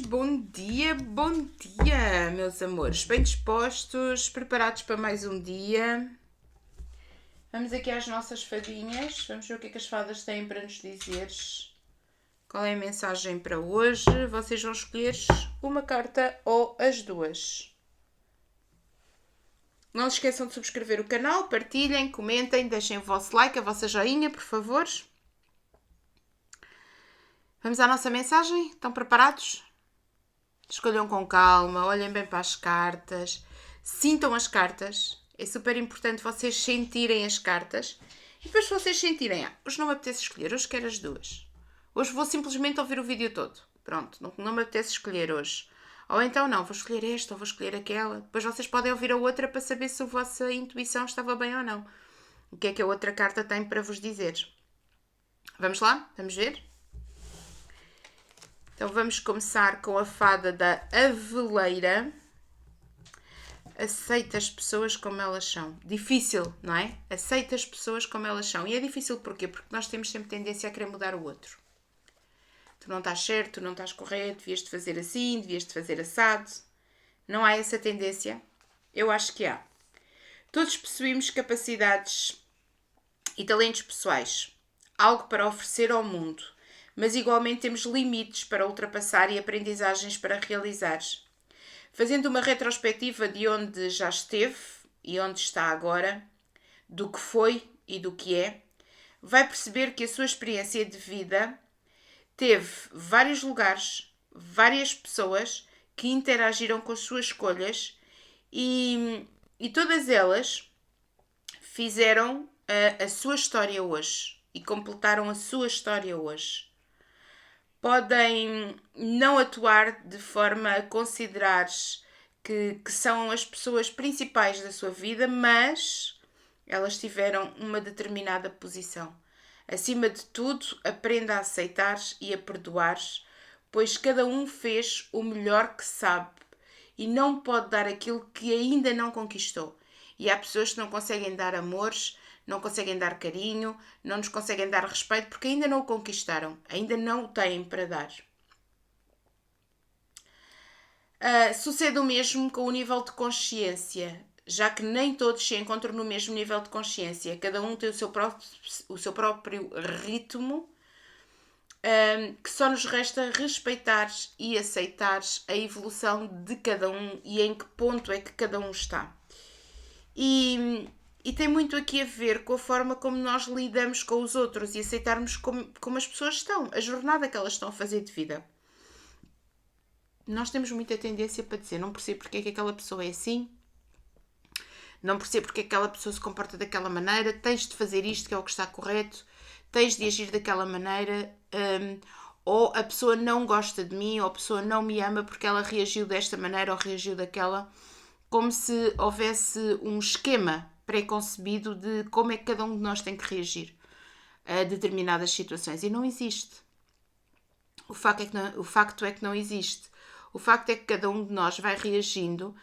bom dia, meus amores. Bem dispostos, preparados para mais um dia. Vamos aqui às nossas fadinhas. Vamos ver o que é que as fadas têm para nos dizer. Qual é a mensagem para hoje? Vocês vão escolher uma carta ou as duas. Não se esqueçam de subscrever o canal, partilhem, comentem, deixem o vosso like, a vossa joinha, por favor. Vamos à nossa mensagem? Estão preparados? Escolham com calma, olhem bem para as cartas, sintam as cartas. É super importante vocês sentirem as cartas. E depois se vocês sentirem, hoje não me apetece escolher, hoje quero as duas. Hoje vou simplesmente ouvir o vídeo todo. Pronto, não me apetece escolher hoje. Ou então não, vou escolher esta ou vou escolher aquela. Depois vocês podem ouvir a outra para saber se a vossa intuição estava bem ou não. O que é que a outra carta tem para vos dizer? Vamos lá? Vamos ver? Então vamos começar com a fada da Aveleira. Aceita as pessoas como elas são. Difícil, não é? Aceita as pessoas como elas são. E é difícil porquê? Porque nós temos sempre tendência a querer mudar o outro. Tu não estás certo, tu não estás correto, devias-te fazer assim, devias-te fazer assado. Não há essa tendência? Eu acho que há. Todos possuímos capacidades e talentos pessoais. Algo para oferecer ao mundo. Mas igualmente temos limites para ultrapassar e aprendizagens para realizar. Fazendo uma retrospectiva de onde já esteve e onde está agora, do que foi e do que é, vai perceber que a sua experiência de vida teve vários lugares, várias pessoas que interagiram com as suas escolhas e todas elas fizeram a sua história hoje e completaram a sua história hoje. Podem não atuar de forma a considerar que são as pessoas principais da sua vida, mas elas tiveram uma determinada posição. Acima de tudo, aprenda a aceitar e a perdoar, pois cada um fez o melhor que sabe e não pode dar aquilo que ainda não conquistou. E há pessoas que não conseguem dar amores, não conseguem dar carinho, não nos conseguem dar respeito porque ainda não o conquistaram, ainda não o têm para dar. Sucede o mesmo com o nível de consciência, já que nem todos se encontram no mesmo nível de consciência. Cada um tem o seu próprio ritmo, que só nos resta respeitar e aceitar a evolução de cada um e em que ponto é que cada um está. E tem muito aqui a ver com a forma como nós lidamos com os outros e aceitarmos como as pessoas estão, a jornada que elas estão a fazer de vida. Nós temos muita tendência para dizer, não percebo porque é que aquela pessoa é assim, não percebo porque é que aquela pessoa se comporta daquela maneira, tens de fazer isto que é o que está correto, tens de agir daquela maneira, ou a pessoa não gosta de mim, ou a pessoa não me ama porque ela reagiu desta maneira ou reagiu daquela, como se houvesse um esquema pré-concebido de como é que cada um de nós tem que reagir a determinadas situações. E não existe. O facto é que não existe. O facto é que cada um de nós vai reagindo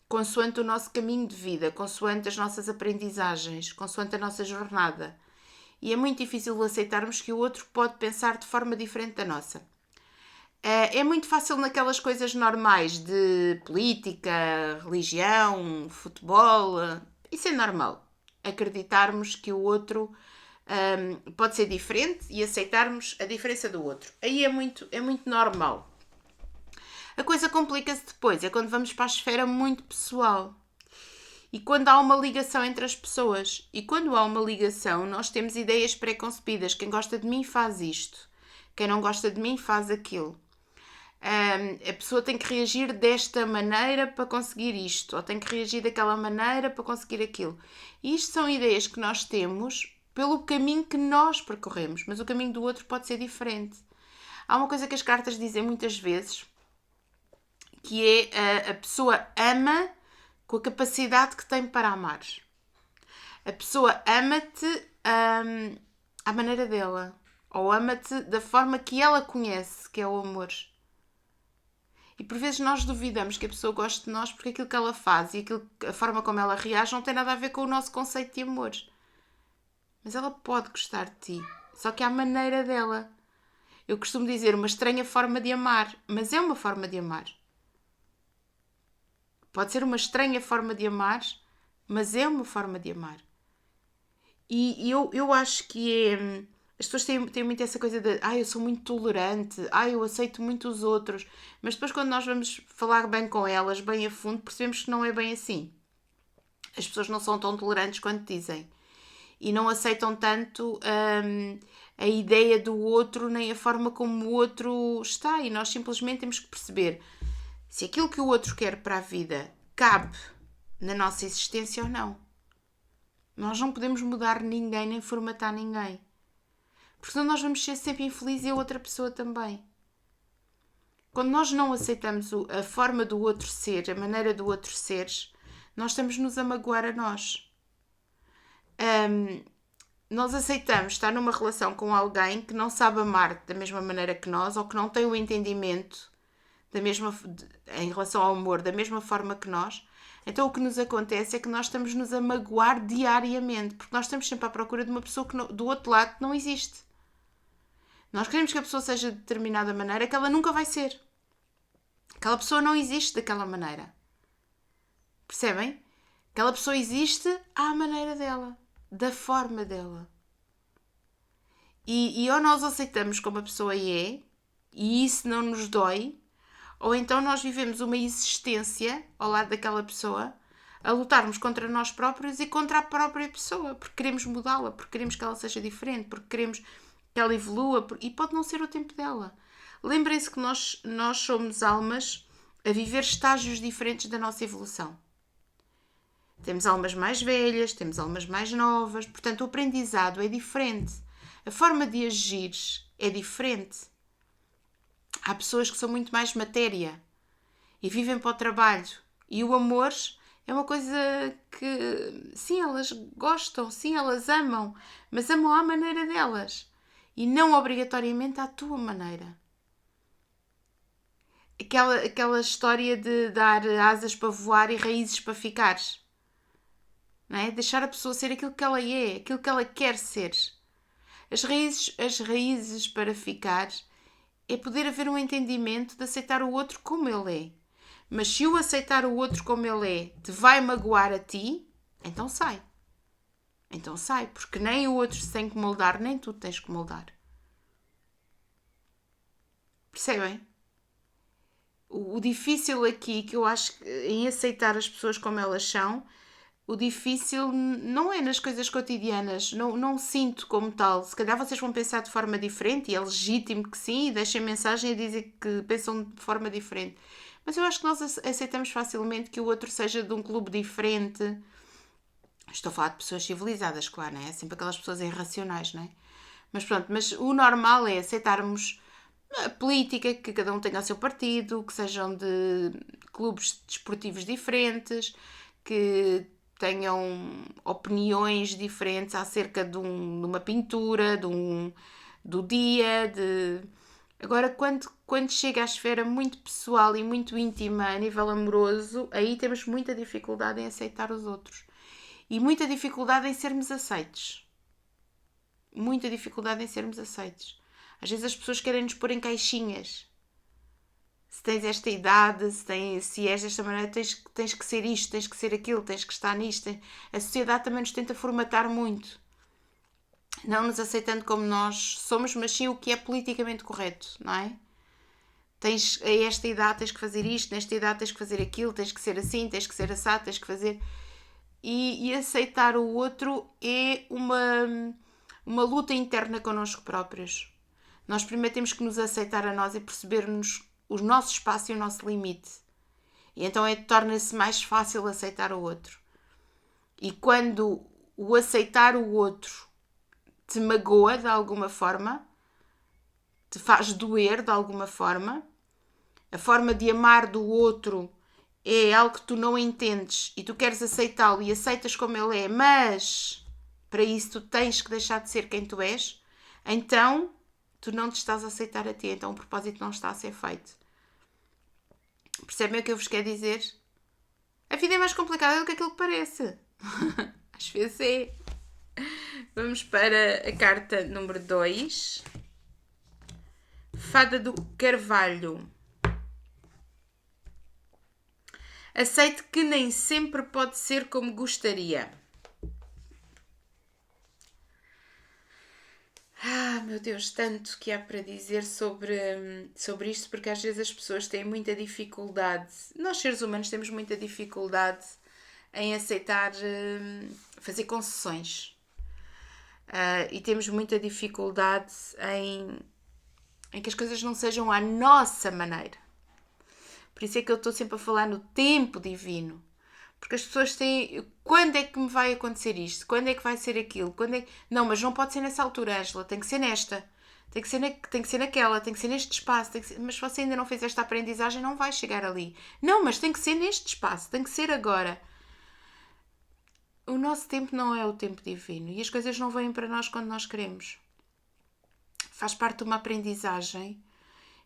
consoante o nosso caminho de vida, consoante as nossas aprendizagens, consoante a nossa jornada. E é muito difícil aceitarmos que o outro pode pensar de forma diferente da nossa. É muito fácil naquelas coisas normais de política, religião, futebol. Isso é normal. Acreditarmos que o outro pode ser diferente e aceitarmos a diferença do outro. Aí é muito normal. A coisa complica-se depois, é quando vamos para a esfera muito pessoal. E quando há uma ligação entre as pessoas. E quando há uma ligação, nós temos ideias pré-concebidas. Quem gosta de mim faz isto. Quem não gosta de mim faz aquilo. A pessoa tem que reagir desta maneira para conseguir isto. Ou tem que reagir daquela maneira para conseguir aquilo. E isto são ideias que nós temos pelo caminho que nós percorremos. Mas o caminho do outro pode ser diferente. Há uma coisa que as cartas dizem muitas vezes, que é a pessoa ama com a capacidade que tem para amar. A pessoa ama-te à maneira dela. Ou ama-te da forma que ela conhece, que é o amor. E por vezes nós duvidamos que a pessoa goste de nós porque aquilo que ela faz e a forma como ela reage não tem nada a ver com o nosso conceito de amor. Mas ela pode gostar de ti. Só que é a maneira dela. Eu costumo dizer uma estranha forma de amar, mas é uma forma de amar. Pode ser uma estranha forma de amar, mas é uma forma de amar. E eu acho que é... As pessoas têm muito essa coisa de eu sou muito tolerante, eu aceito muito os outros. Mas depois quando nós vamos falar bem com elas, bem a fundo, percebemos que não é bem assim. As pessoas não são tão tolerantes quanto dizem. E não aceitam tanto a ideia do outro, nem a forma como o outro está. E nós simplesmente temos que perceber se aquilo que o outro quer para a vida cabe na nossa existência ou não. Nós não podemos mudar ninguém, nem formatar ninguém. Porque senão nós vamos ser sempre infelizes e a outra pessoa também. Quando nós não aceitamos a forma do outro ser, a maneira do outro ser, nós estamos-nos a magoar a nós. Nós aceitamos estar numa relação com alguém que não sabe amar da mesma maneira que nós ou que não tem o entendimento em relação ao amor da mesma forma que nós. Então o que nos acontece é que nós estamos-nos a magoar diariamente, porque nós estamos sempre à procura de uma pessoa que do outro lado não existe. Nós queremos que a pessoa seja de determinada maneira que ela nunca vai ser. Aquela pessoa não existe daquela maneira. Percebem? Aquela pessoa existe à maneira dela, da forma dela. E ou nós aceitamos como a pessoa é, e isso não nos dói, ou então nós vivemos uma existência ao lado daquela pessoa, a lutarmos contra nós próprios e contra a própria pessoa, porque queremos mudá-la, porque queremos que ela seja diferente, porque queremos que ela evolua, e pode não ser o tempo dela. Lembrem-se que nós somos almas a viver estágios diferentes da nossa evolução. Temos almas mais velhas, temos almas mais novas, portanto o aprendizado é diferente. A forma de agir é diferente. Há pessoas que são muito mais matéria e vivem para o trabalho. E o amor é uma coisa que, sim, elas gostam, sim, elas amam, mas amam à maneira delas e não obrigatoriamente à tua maneira. Aquela história de dar asas para voar e raízes para ficar. Não é? Deixar a pessoa ser aquilo que ela é, aquilo que ela quer ser. As raízes para ficar é poder haver um entendimento de aceitar o outro como ele é. Mas se o aceitar o outro como ele é te vai magoar a ti, então sai. Então sai, porque nem o outro se tem que moldar, nem tu tens que moldar. Percebem? O difícil aqui, que eu acho em aceitar as pessoas como elas são, o difícil não é nas coisas cotidianas, não sinto como tal. Se calhar vocês vão pensar de forma diferente, e é legítimo que sim, e deixem mensagem a dizer que pensam de forma diferente. Mas eu acho que nós aceitamos facilmente que o outro seja de um clube diferente. Estou a falar de pessoas civilizadas, claro, não é? Sempre aquelas pessoas irracionais, não é? Mas pronto, mas o normal é aceitarmos a política, que cada um tenha o seu partido, que sejam de clubes desportivos diferentes, que tenham opiniões diferentes acerca de uma pintura, do dia, Agora, quando chega à esfera muito pessoal e muito íntima a nível amoroso, aí temos muita dificuldade em aceitar os outros. E muita dificuldade em sermos aceitos. Muita dificuldade em sermos aceitos. Às vezes as pessoas querem nos pôr em caixinhas. Se tens esta idade, se és desta maneira, tens que ser isto, tens que ser aquilo, tens que estar nisto. A sociedade também nos tenta formatar muito. Não nos aceitando como nós somos, mas sim o que é politicamente correto, não é? Tens a esta idade, tens que fazer isto, nesta idade tens que fazer aquilo, tens que ser assim, tens que ser assado, tens que fazer... E aceitar o outro é uma luta interna connosco próprios. Nós primeiro temos que nos aceitar a nós e percebermos o nosso espaço e o nosso limite. E então torna-se mais fácil aceitar o outro. E quando o aceitar o outro te magoa de alguma forma, te faz doer de alguma forma, a forma de amar do outro é algo que tu não entendes e tu queres aceitá-lo e aceitas como ele é, mas para isso tu tens que deixar de ser quem tu és, então tu não te estás a aceitar a ti, então o propósito não está a ser feito. Percebem o que eu vos quero dizer? A vida é mais complicada do que aquilo que parece. Às vezes é. Vamos para a carta número 2. Fada do Carvalho. Aceite que nem sempre pode ser como gostaria. Meu Deus, tanto que há para dizer sobre isto, porque às vezes as pessoas têm muita dificuldade, nós seres humanos temos muita dificuldade em aceitar fazer concessões. E temos muita dificuldade em que as coisas não sejam à nossa maneira. Por isso é que eu estou sempre a falar no tempo divino. Porque as pessoas têm... Quando é que me vai acontecer isto? Quando é que vai ser aquilo? Não, mas não pode ser nessa altura, Ângela. Tem que ser nesta. Tem que ser naquela. Tem que ser neste espaço. Mas se você ainda não fez esta aprendizagem, não vai chegar ali. Não, mas tem que ser neste espaço. Tem que ser agora. O nosso tempo não é o tempo divino. E as coisas não vêm para nós quando nós queremos. Faz parte de uma aprendizagem.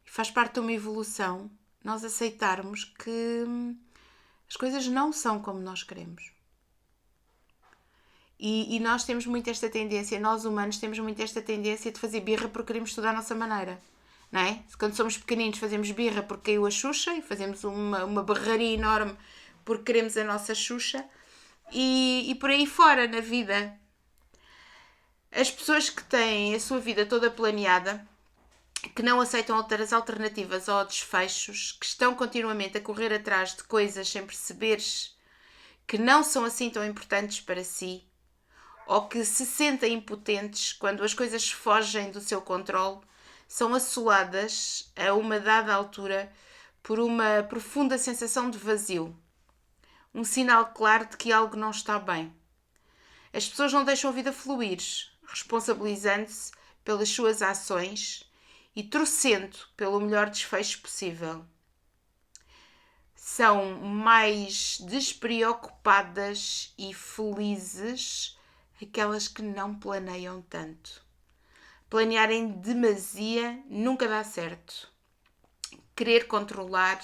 Faz parte de uma evolução. Nós aceitarmos que... as coisas não são como nós queremos. E nós temos muito esta tendência, nós humanos temos muito esta tendência de fazer birra porque queremos tudo à nossa maneira. Não é? Quando somos pequeninos fazemos birra porque caiu a Xuxa e fazemos uma berraria enorme porque queremos a nossa Xuxa. E por aí fora, na vida. As pessoas que têm a sua vida toda planeada, que não aceitam outras alternativas ou desfechos, que estão continuamente a correr atrás de coisas sem perceberes que não são assim tão importantes para si, ou que se sentem impotentes quando as coisas fogem do seu controle, são assoladas a uma dada altura por uma profunda sensação de vazio. Um sinal claro de que algo não está bem. As pessoas não deixam a vida fluir, responsabilizando-se pelas suas ações e torcendo pelo melhor desfecho possível. São mais despreocupadas e felizes aquelas que não planeiam tanto. Planear em demasia nunca dá certo. Querer controlar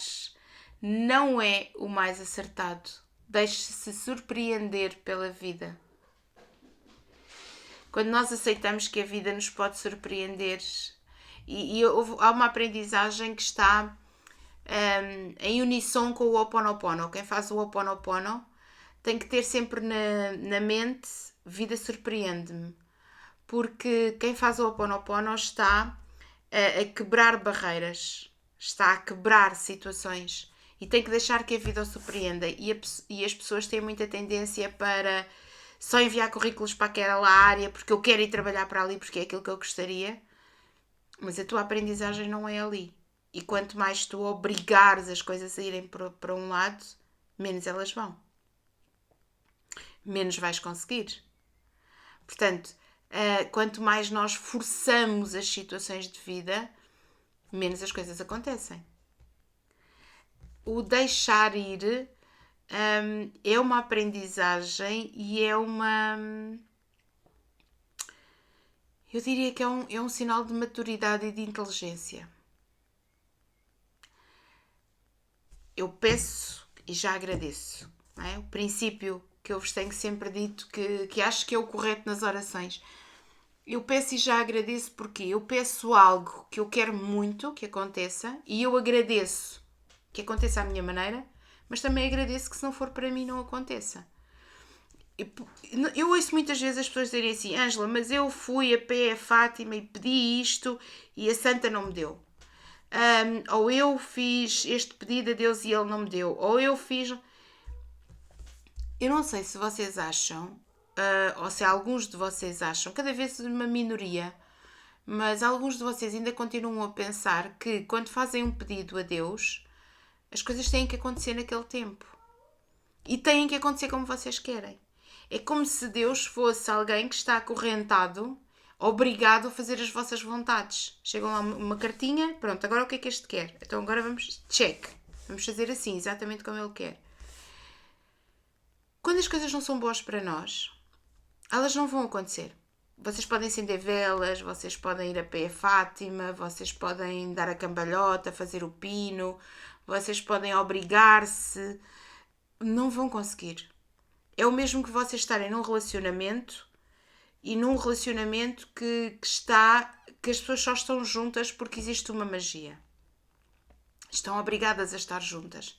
não é o mais acertado. Deixe-se surpreender pela vida. Quando nós aceitamos que a vida nos pode surpreender, há uma aprendizagem que está em unissom com o Ho'oponopono. Quem faz o Ho'oponopono tem que ter sempre na mente: vida surpreende-me. Porque quem faz o Ho'oponopono está a quebrar barreiras, está a quebrar situações e tem que deixar que a vida o surpreenda. E as pessoas têm muita tendência para só enviar currículos para aquela área porque eu quero ir trabalhar para ali porque é aquilo que eu gostaria, mas a tua aprendizagem não é ali. E quanto mais tu obrigares as coisas a irem para um lado, menos elas vão. Menos vais conseguir. Portanto, quanto mais nós forçamos as situações de vida, menos as coisas acontecem. O deixar ir é uma aprendizagem e é uma... eu diria que é um sinal de maturidade e de inteligência. Eu peço e já agradeço. Não é? O princípio que eu vos tenho sempre dito, que acho que é o correto nas orações. Eu peço e já agradeço porque eu peço algo que eu quero muito que aconteça e eu agradeço que aconteça à minha maneira, mas também agradeço que se não for para mim não aconteça. Eu ouço muitas vezes as pessoas dizerem assim: Ângela, mas eu fui a pé a Fátima e pedi isto e a Santa não me deu. Ou eu fiz este pedido a Deus e Ele não me deu. Ou eu fiz... Eu não sei se vocês acham, ou se alguns de vocês acham, cada vez uma minoria, mas alguns de vocês ainda continuam a pensar que quando fazem um pedido a Deus, as coisas têm que acontecer naquele tempo. E têm que acontecer como vocês querem. É como se Deus fosse alguém que está acorrentado, obrigado a fazer as vossas vontades. Chegam lá uma cartinha, pronto, agora o que é que este quer? Então agora vamos, check. Vamos fazer assim, exatamente como ele quer. Quando as coisas não são boas para nós, elas não vão acontecer. Vocês podem acender velas, vocês podem ir a pé a Fátima, vocês podem dar a cambalhota, fazer o pino, vocês podem obrigar-se. Não vão conseguir. É o mesmo que vocês estarem num relacionamento e num relacionamento que está que as pessoas só estão juntas porque existe uma magia. Estão obrigadas a estar juntas.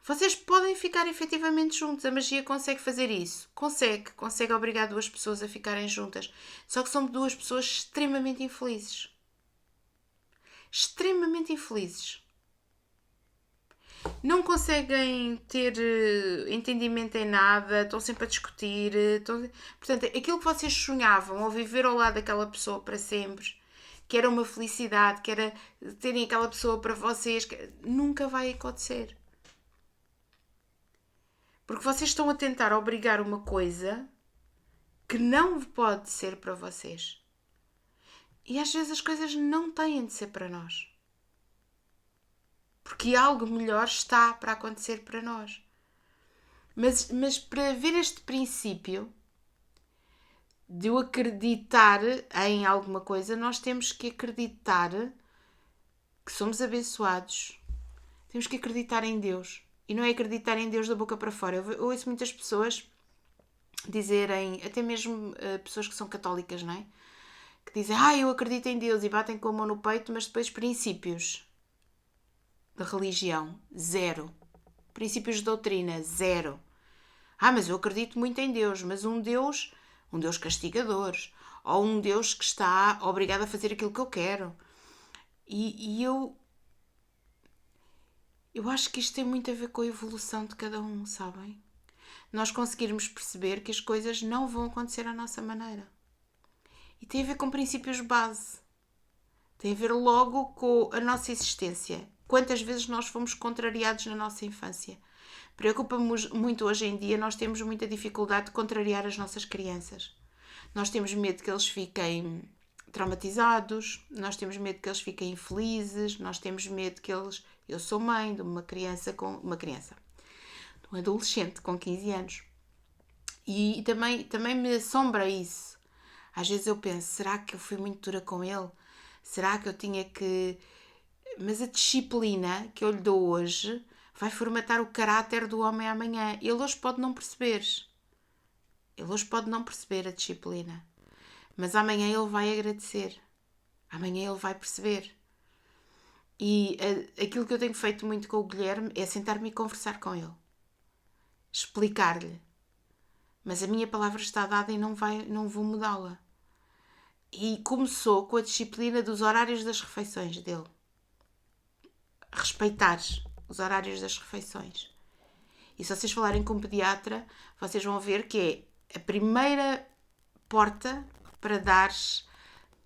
Vocês podem ficar efetivamente juntos. A magia consegue fazer isso. Consegue obrigar duas pessoas a ficarem juntas. Só que são duas pessoas extremamente infelizes. Extremamente infelizes. Não conseguem ter entendimento em nada, estão sempre a discutir. Portanto, aquilo que vocês sonhavam ao viver ao lado daquela pessoa para sempre, que era uma felicidade, que era terem aquela pessoa para vocês, nunca vai acontecer. Porque vocês estão a tentar obrigar uma coisa que não pode ser para vocês. E às vezes as coisas não têm de ser para nós. Porque algo melhor está para acontecer para nós. Mas para ver este princípio de eu acreditar em alguma coisa, nós temos que acreditar que somos abençoados. Temos que acreditar em Deus. E não é acreditar em Deus da boca para fora. Eu ouço muitas pessoas dizerem, até mesmo pessoas que são católicas, não é? Que dizem, eu acredito em Deus, e batem com a mão no peito, mas depois princípios de religião, zero. Princípios de doutrina, zero. Mas eu acredito muito em Deus, mas um Deus castigador, ou um Deus que está obrigado a fazer aquilo que eu quero. E eu acho que isto tem muito a ver com a evolução de cada um, sabem? Nós conseguirmos perceber que as coisas não vão acontecer à nossa maneira. E tem a ver com princípios base. Tem a ver logo com a nossa existência. Quantas vezes nós fomos contrariados na nossa infância? Preocupa-nos muito hoje em dia, nós temos muita dificuldade de contrariar as nossas crianças. Nós temos medo que eles fiquem traumatizados, nós temos medo que eles fiquem infelizes, nós temos medo que eles... Eu sou mãe de um adolescente com 15 anos. E também me assombra isso. Às vezes eu penso, será que eu fui muito dura com ele? Será que eu tinha que... Mas a disciplina que eu lhe dou hoje vai formatar o caráter do homem amanhã. Ele hoje pode não perceber. Ele hoje pode não perceber a disciplina. Mas amanhã ele vai agradecer. Amanhã ele vai perceber. E aquilo que eu tenho feito muito com o Guilherme é sentar-me e conversar com ele. Explicar-lhe. Mas a minha palavra está dada e não vou mudá-la. E começou com a disciplina dos horários das refeições dele. Respeitar os horários das refeições. E se vocês falarem com um pediatra, vocês vão ver que é a primeira porta para dar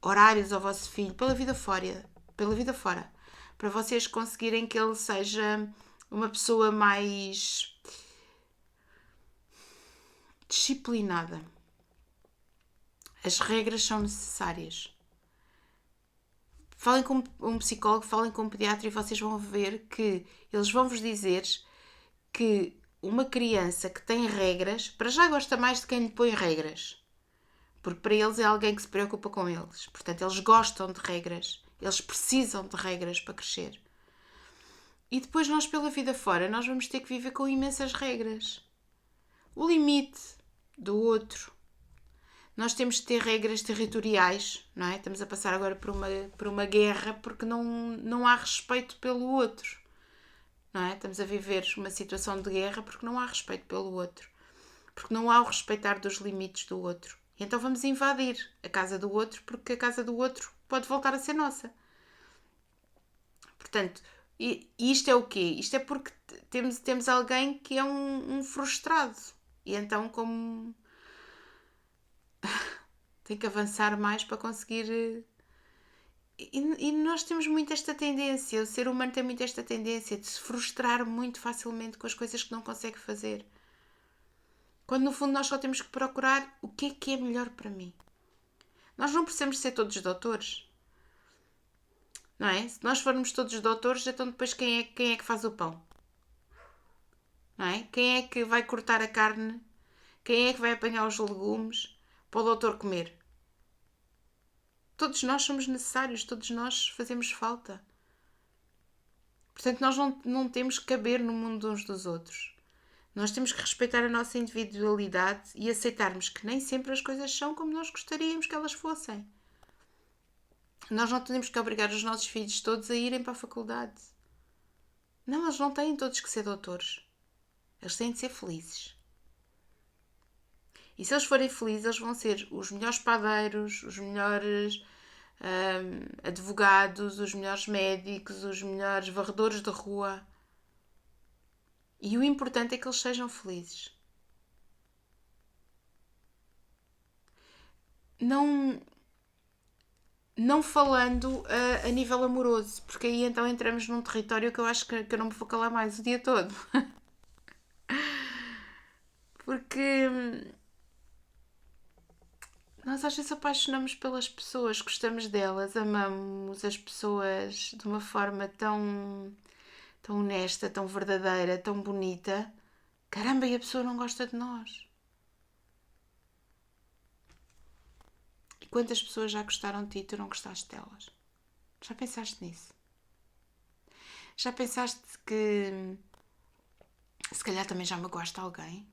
horários ao vosso filho pela vida fora. Para vocês conseguirem que ele seja uma pessoa mais disciplinada. As regras são necessárias. Falem com um psicólogo, falem com um pediatra e vocês vão ver que eles vão vos dizer que uma criança que tem regras, para já gosta mais de quem lhe põe regras. Porque para eles é alguém que se preocupa com eles. Portanto, eles gostam de regras. Eles precisam de regras para crescer. E depois nós, pela vida fora, nós vamos ter que viver com imensas regras. O limite do outro. Nós temos de ter regras territoriais, não é? Estamos a passar agora por uma guerra porque não há respeito pelo outro. Não é? Estamos a viver uma situação de guerra porque não há respeito pelo outro. Porque não há o respeitar dos limites do outro. E então vamos invadir a casa do outro porque a casa do outro pode voltar a ser nossa. Portanto, isto é o quê? Isto é porque temos alguém que é um frustrado. E então como... tem que avançar mais para conseguir... E nós temos muito esta tendência, o ser humano tem muito esta tendência de se frustrar muito facilmente com as coisas que não consegue fazer. Quando no fundo nós só temos que procurar o que é melhor para mim. Nós não precisamos ser todos doutores. Não é? Se nós formos todos doutores, então depois quem é que faz o pão? Não é? Quem é que vai cortar a carne? Quem é que vai apanhar os legumes para o doutor comer? Todos nós somos necessários, todos nós fazemos falta. Portanto, nós não temos que caber no mundo uns dos outros. Nós temos que respeitar a nossa individualidade e aceitarmos que nem sempre as coisas são como nós gostaríamos que elas fossem. Nós não temos que obrigar os nossos filhos todos a irem para a faculdade. Não, eles não têm todos que ser doutores. Eles têm de ser felizes. E se eles forem felizes, eles vão ser os melhores padeiros, os melhores advogados, os melhores médicos, os melhores varredores de rua. E o importante é que eles sejam felizes. Não falando a nível amoroso, porque aí então entramos num território que eu acho que eu não me vou calar mais o dia todo. Porque nós às vezes apaixonamos pelas pessoas, gostamos delas, amamos as pessoas de uma forma tão honesta, tão verdadeira, tão bonita. Caramba, e a pessoa não gosta de nós. E quantas pessoas já gostaram de ti e tu não gostaste delas? Já pensaste nisso? Já pensaste que se calhar também já magoaste alguém?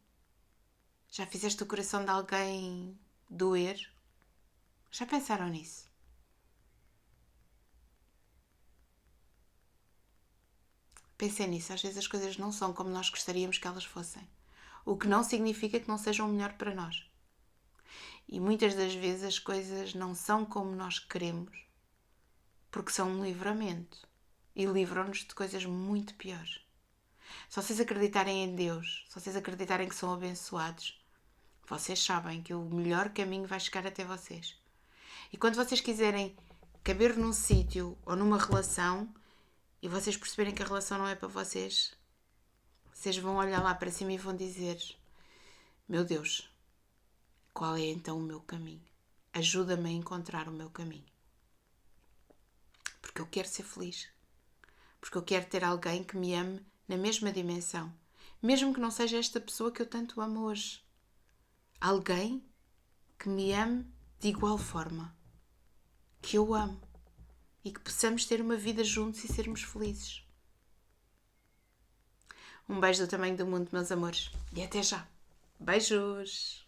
Já fizeste o coração de alguém doer? Já pensaram nisso? Pensem nisso, às vezes as coisas não são como nós gostaríamos que elas fossem. O que não significa que não sejam o melhor para nós. E muitas das vezes as coisas não são como nós queremos, porque são um livramento. E livram-nos de coisas muito piores. Se vocês acreditarem em Deus, se vocês acreditarem que são abençoados, vocês sabem que o melhor caminho vai chegar até vocês. E quando vocês quiserem caber num sítio ou numa relação e vocês perceberem que a relação não é para vocês, vocês vão olhar lá para cima e vão dizer: meu Deus, qual é então o meu caminho? Ajuda-me a encontrar o meu caminho. Porque eu quero ser feliz. Porque eu quero ter alguém que me ame na mesma dimensão. Mesmo que não seja esta pessoa que eu tanto amo hoje. Alguém que me ame de igual forma. Que eu amo. E que possamos ter uma vida juntos e sermos felizes. Um beijo do tamanho do mundo, meus amores. E até já. Beijos!